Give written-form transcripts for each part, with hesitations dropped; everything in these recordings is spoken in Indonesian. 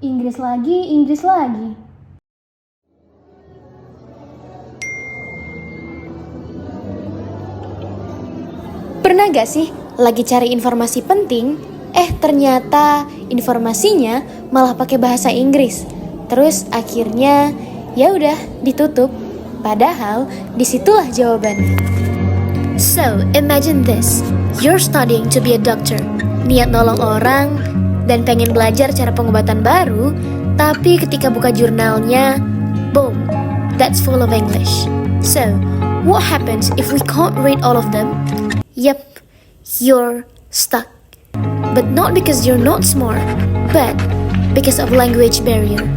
Inggris lagi, Inggris lagi. Pernah gak sih lagi cari informasi penting, ternyata informasinya malah pakai bahasa Inggris. Terus akhirnya ya udah ditutup. Padahal disitulah jawabannya. So, imagine this. You're studying to be a doctor. Niat nolong orang dan pengen belajar cara pengobatan baru, tapi ketika buka jurnalnya, boom, that's full of English. So, what happens if we can't read all of them? Yep, you're stuck. But not because you're not smart, but because of language barrier.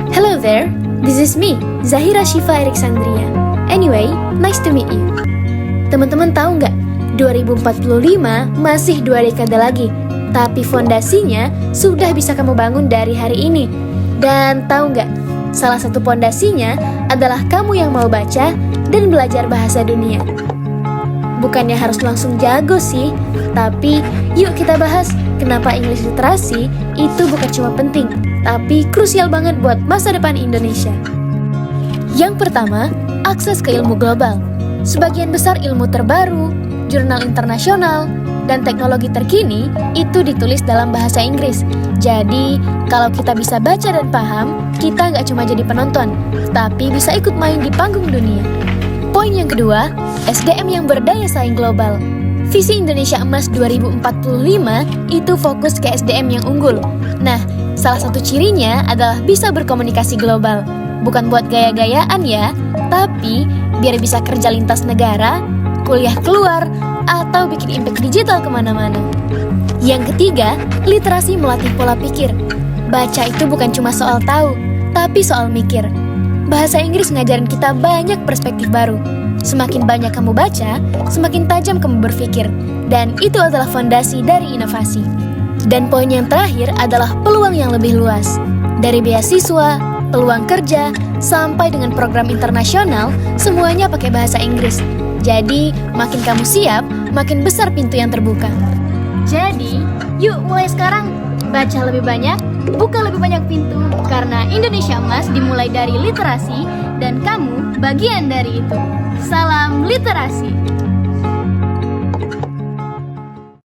Hello there, this is me, Zahira Shifa Eriksandria. Anyway, nice to meet you. Teman-teman tahu nggak? 2045 masih 2 dekade lagi, tapi fondasinya sudah bisa kamu bangun dari hari ini. Dan tahu nggak? Salah satu fondasinya adalah kamu yang mau baca dan belajar bahasa dunia. Bukannya harus langsung jago sih, tapi yuk kita bahas kenapa English literasi itu bukan cuma penting, tapi krusial banget buat masa depan Indonesia. Yang pertama, akses ke ilmu global. Sebagian besar ilmu terbaru, jurnal internasional, dan teknologi terkini itu ditulis dalam bahasa Inggris. Jadi, kalau kita bisa baca dan paham, kita nggak cuma jadi penonton, tapi bisa ikut main di panggung dunia. Poin yang kedua, SDM yang berdaya saing global. Visi Indonesia Emas 2045 itu fokus ke SDM yang unggul. Nah, salah satu cirinya adalah bisa berkomunikasi global. Bukan buat gaya-gayaan ya, tapi biar bisa kerja lintas negara, kuliah keluar, atau bikin impact digital kemana-mana. Yang ketiga, literasi melatih pola pikir. Baca itu bukan cuma soal tahu, tapi soal mikir. Bahasa Inggris ngajarin kita banyak perspektif baru. Semakin banyak kamu baca, semakin tajam kamu berpikir. Dan itu adalah fondasi dari inovasi. Dan poin yang terakhir adalah peluang yang lebih luas. Dari beasiswa, peluang kerja, sampai dengan program internasional, semuanya pakai bahasa Inggris. Jadi, makin kamu siap, makin besar pintu yang terbuka. Jadi, yuk mulai sekarang. Baca lebih banyak, buka lebih banyak pintu. Karena Indonesia Emas dimulai dari literasi, dan kamu bagian dari itu. Salam literasi!